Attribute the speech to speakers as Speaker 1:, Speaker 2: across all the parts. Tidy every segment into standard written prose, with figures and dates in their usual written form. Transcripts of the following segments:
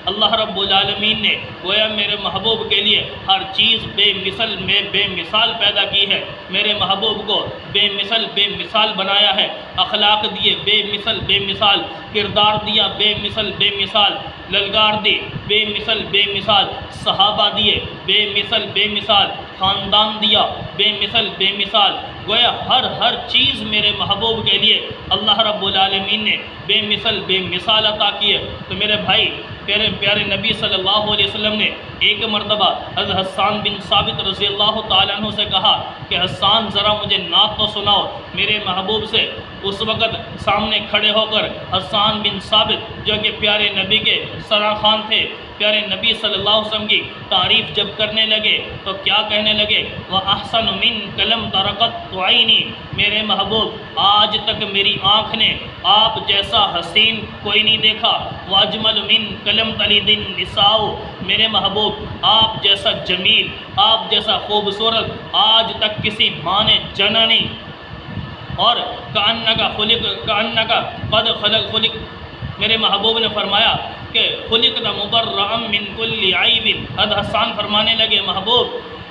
Speaker 1: اللہ رب العالمین نے گویا میرے محبوب کے لیے ہر چیز بے مثال پیدا کی ہے، میرے محبوب کو بے مثال بنایا ہے، اخلاق دیے بے مثال، کردار دیا بے مثال، للکار دی بے مثال، صحابہ دیے بے مثال، خاندان دیا بے مثال، گویا ہر چیز میرے محبوب کے لیے اللہ رب العالمین نے بے مثال عطا کی ہے۔ تو میرے بھائی پیارے نبی صلی اللہ علیہ وسلم نے ایک مرتبہ حضرت حسان بن ثابت رضی اللہ تعالیٰ عنہ سے کہا کہ حسان ذرا مجھے نعت تو سناؤ میرے محبوب سے۔ اس وقت سامنے کھڑے ہو کر حسان بن ثابت جو کہ پیارے نبی کے سراں خوان تھے، پیارے نبی صلی اللہ علیہ وسلم کی تعریف جب کرنے لگے تو کیا کہنے لگے؟ وَأَحْسَنُ مِنْكَ لَمْ تَرَقَتْ عَيْنِي، میرے محبوب آج تک میری آنکھ نے آپ جیسا حسین کوئی نہیں دیکھا۔ وَأَجْمَلُ مِنْكَ لَمْ تَلِدِ النِّسَاءُ، میرے محبوب آپ جیسا جمیل، آپ جیسا خوبصورت آج تک کسی ماں نے جنا نہیں۔ اور کأنک قد خلق، میرے محبوب نے فرمایا کہ خلقت مبرأ من کل عیب، حضرت حسان فرمانے لگے محبوب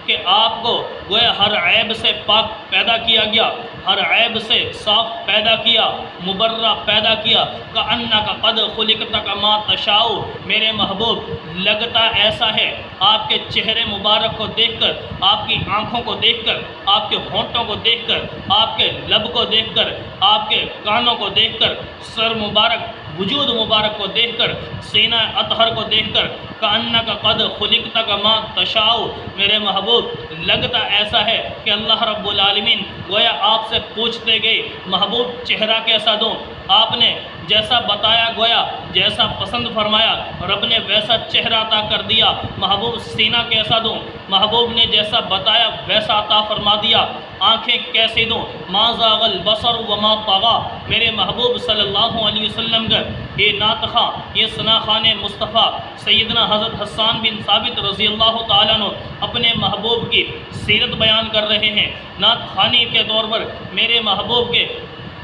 Speaker 1: کہ آپ کو گویا ہر عیب سے پاک پیدا کیا گیا، ہر عیب سے صاف پیدا کیا، مبرہ پیدا کیا۔ کأنک قد خلقت کما تشاء، میرے محبوب لگتا ایسا ہے آپ کے چہرے مبارک کو دیکھ کر، آپ کی آنکھوں کو دیکھ کر، آپ کے ہونٹوں کو دیکھ کر، آپ کے لب کو دیکھ کر، آپ کے کانوں کو دیکھ کر، سر مبارک وجود مبارک کو دیکھ کر، سینہ اطہر کو دیکھ کر، کأنک قد خلقت کما تشاء، میرے محبوب لگتا ایسا ہے کہ اللہ رب العالمین گویا آپ سے پوچھتے گئے محبوب چہرہ کیسا دوں؟ آپ نے جیسا بتایا گویا جیسا پسند فرمایا رب نے ویسا چہرہ عطا کر دیا۔ محبوب سینہ کیسا دوں؟ محبوب نے جیسا بتایا ویسا عطا فرما دیا۔ آنکھیں کیسے دوں؟ ما زاغ البصر وما طغى، میرے محبوب صلی اللہ علیہ وسلم کا یہ نعت خواں، یہ ثنا خوان مصطفیٰ سیدنا حضرت حسان بن ثابت رضی اللہ تعالیٰ عنہ اپنے محبوب کی سیرت بیان کر رہے ہیں، نعت خوانی کے طور پر میرے محبوب کے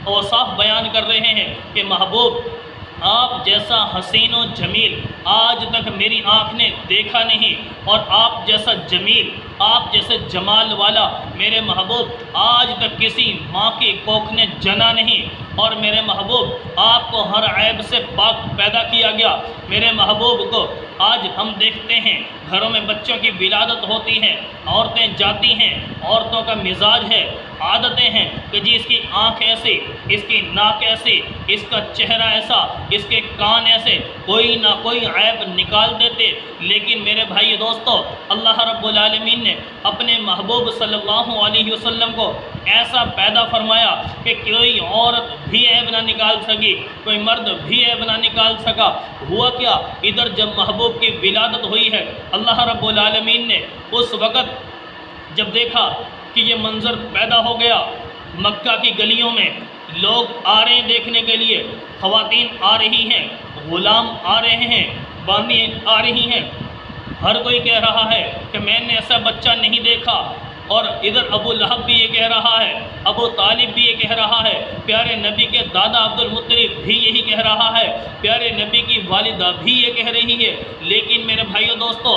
Speaker 1: اوصاف بیان کر رہے ہیں کہ محبوب آپ جیسا حسین و جمیل آج تک میری آنکھ نے دیکھا نہیں، اور آپ جیسا جمیل، آپ جیسے جمال والا میرے محبوب آج تک کسی ماں کی کوکھ نے جنا نہیں، اور میرے محبوب آپ کو ہر عیب سے پاک پیدا کیا گیا۔ میرے محبوب کو آج ہم دیکھتے ہیں گھروں میں بچوں کی ولادت ہوتی ہے، عورتیں جاتی ہیں، عورتوں کا مزاج ہے، عادتیں ہیں کہ جی اس کی آنکھ ایسی، اس کی ناک ایسی، اس کا چہرہ ایسا، اس کے کان ایسے، کوئی نہ کوئی عیب نکال دیتے۔ لیکن میرے بھائی دوستو، اللہ رب العالمین نے اپنے محبوب صلی اللہ علیہ وسلم کو ایسا پیدا فرمایا کہ کوئی عورت بھی عیب نہ نکال سکی، کوئی مرد بھی عیب نہ نکال سکا۔ ہوا کیا؟ ادھر جب محبوب کی ولادت ہوئی ہے، اللہ رب العالمین نے اس وقت جب دیکھا کہ یہ منظر پیدا ہو گیا، مکہ کی گلیوں میں لوگ آ رہے ہیں دیکھنے کے لیے، خواتین آ رہی ہیں، غلام آ رہے ہیں، باندھی آ رہی ہیں، ہر کوئی کہہ رہا ہے کہ میں نے ایسا بچہ نہیں دیکھا۔ اور ادھر ابو لہب بھی یہ کہہ رہا ہے، ابو طالب بھی یہ کہہ رہا ہے، پیارے نبی کے دادا عبد المطلب بھی یہی کہہ رہا ہے، پیارے نبی کی والدہ بھی یہ کہہ رہی ہے۔ لیکن میرے بھائیو دوستو،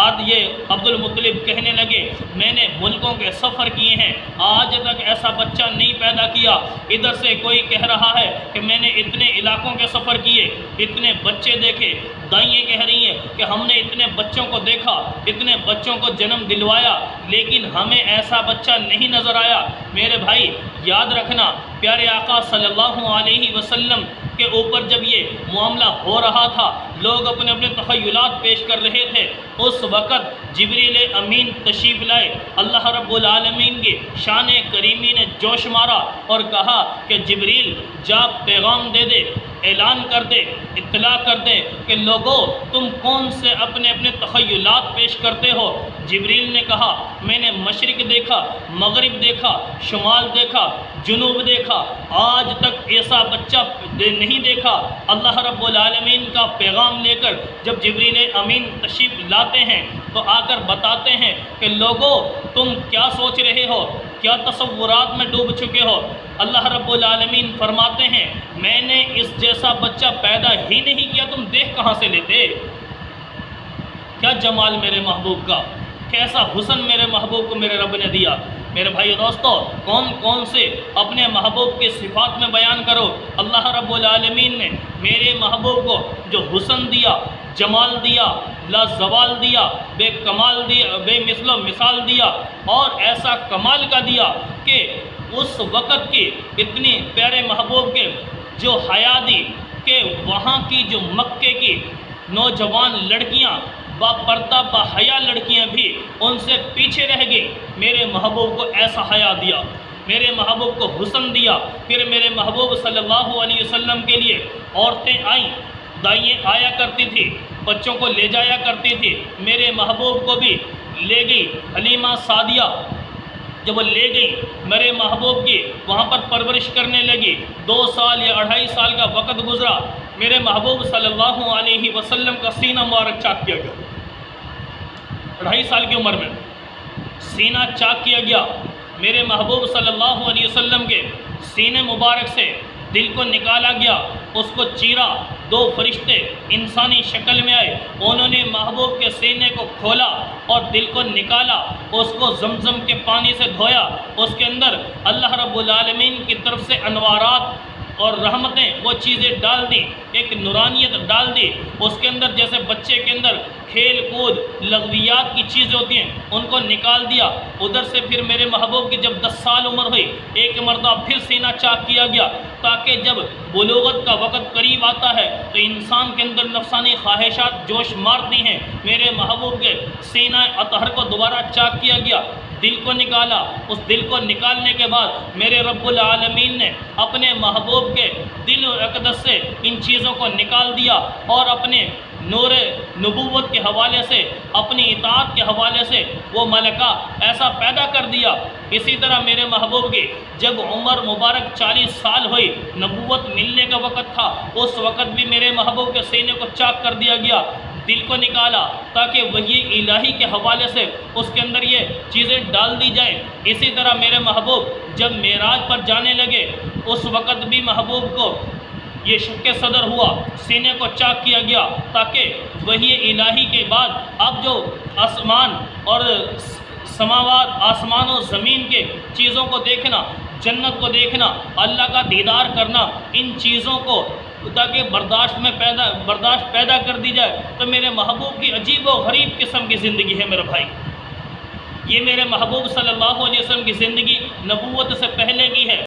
Speaker 1: آج یہ عبد المطلب کہنے لگے میں نے ملکوں کے سفر کیے ہیں، آج تک ایسا بچہ نہیں پیدا کیا۔ ادھر سے کوئی کہہ رہا ہے کہ میں نے اتنے علاقوں کے سفر کیے، اتنے بچے دیکھے۔ دائیں کہہ رہی ہیں کہ ہم نے اتنے بچوں کو دیکھا، اتنے بچوں کو جنم دلوایا، لیکن ہمیں ایسا بچہ نہیں نظر آیا۔ میرے بھائی یاد رکھنا، پیارے آقا صلی اللہ علیہ وسلم کے اوپر جب یہ معاملہ ہو رہا تھا، لوگ اپنے اپنے تخیلات پیش کر رہے تھے، اس وقت جبریل امین تشریف لائے۔ اللہ رب العالمین کی شان کریمی نے جوش مارا اور کہا کہ جبریل جا پیغام دے دے، اعلان کر دے، اطلاع کر دے کہ لوگوں تم کون سے اپنے اپنے تخیلات پیش کرتے ہو۔ جبریل نے کہا میں نے مشرق دیکھا، مغرب دیکھا، شمال دیکھا، جنوب دیکھا، آج تک ایسا بچہ نہیں دیکھا۔ اللہ رب العالمین کا پیغام لے کر جب جبریل امین تشریف لاتے ہیں تو آ کر بتاتے ہیں کہ لوگوں تم کیا سوچ رہے ہو، کیا تصورات میں ڈوب چکے ہو۔ اللہ رب العالمین فرماتے ہیں میں نے اس جیسا بچہ پیدا ہی نہیں کیا، تم دیکھ کہاں سے لیتے؟ کیا جمال میرے محبوب کا، کیسا حسن میرے محبوب کو میرے رب نے دیا۔ میرے بھائی دوستو، کون کون سے اپنے محبوب کی صفات میں بیان کرو۔ اللہ رب العالمین نے میرے محبوب کو جو حسن دیا، جمال دیا، لازوال دیا، بے کمال دیا، بے مثل و مثال دیا، اور ایسا کمال کا دیا کہ اس وقت کی اتنی پیارے محبوب کے جو حیا دی کہ وہاں کی جو مکے کی نوجوان لڑکیاں، با پردہ با حیا لڑکیاں بھی ان سے پیچھے رہ گئی۔ میرے محبوب کو ایسا حیا دیا، میرے محبوب کو حسن دیا۔ پھر میرے محبوب صلی اللہ علیہ وسلم کے لیے عورتیں آئیں، دائیں آیا کرتی تھی، بچوں کو لے جایا کرتی تھی۔ میرے محبوب کو بھی لے گئی حلیمہ سعدیہ، جب وہ لے گئی میرے محبوب کی وہاں پر پرورش کرنے لگی۔ 2 سال یا 2.5 سال کا وقت گزرا، میرے محبوب صلی اللہ علیہ وسلم کا سینہ مبارک چاک کیا گیا۔ 2.5 سال کی عمر میں سینہ چاک کیا گیا۔ میرے محبوب صلی اللہ علیہ وسلم کے سینے مبارک سے دل کو نکالا گیا، اس کو چیرا۔ 2 فرشتے انسانی شکل میں آئے، انہوں نے محبوب کے سینے کو کھولا اور دل کو نکالا، اس کو زمزم کے پانی سے دھویا، اس کے اندر اللہ رب العالمین کی طرف سے انوارات اور رحمتیں وہ چیزیں ڈال دیں، ایک نورانیت ڈال دی اس کے اندر، جیسے بچے کے اندر کھیل کود لغویات کی چیزیں ہوتی ہیں ان کو نکال دیا۔ ادھر سے پھر میرے محبوب کی جب 10 سال عمر ہوئی، ایک مرتبہ پھر سینہ چاک کیا گیا، تاکہ جب بلوغت کا وقت قریب آتا ہے تو انسان کے اندر نفسانی خواہشات جوش مارتی ہیں۔ میرے محبوب کے سینہ اطہر کو دوبارہ چاک کیا گیا، دل کو نکالا۔ اس دل کو نکالنے کے بعد میرے رب العالمین نے اپنے محبوب کے دل و اقدس سے ان چیزوں کو نکال دیا اور اپنے نور نبوت کے حوالے سے، اپنی اطاعت کے حوالے سے وہ ملکہ ایسا پیدا کر دیا۔ اسی طرح میرے محبوب کی جب عمر مبارک 40 سال ہوئی، نبوت ملنے کا وقت تھا، اس وقت بھی میرے محبوب کے سینے کو چاک کر دیا گیا، دل کو نکالا تاکہ وحی الہی کے حوالے سے اس کے اندر یہ چیزیں ڈال دی جائیں۔ اسی طرح میرے محبوب جب معراج پر جانے لگے، اس وقت بھی محبوب کو یہ شق صدر ہوا، سینے کو چاک کیا گیا، تاکہ وحی الہی کے بعد اب جو آسمان اور سماوات، آسمان و زمین کے چیزوں کو دیکھنا، جنت کو دیکھنا، اللہ کا دیدار کرنا، ان چیزوں کو تاکہ برداشت پیدا کر دی جائے، تو میرے محبوب کی عجیب و غریب قسم کی زندگی ہے میرے بھائی۔ یہ میرے محبوب صلی اللہ علیہ وسلم کی زندگی نبوت سے پہلے کی ہے۔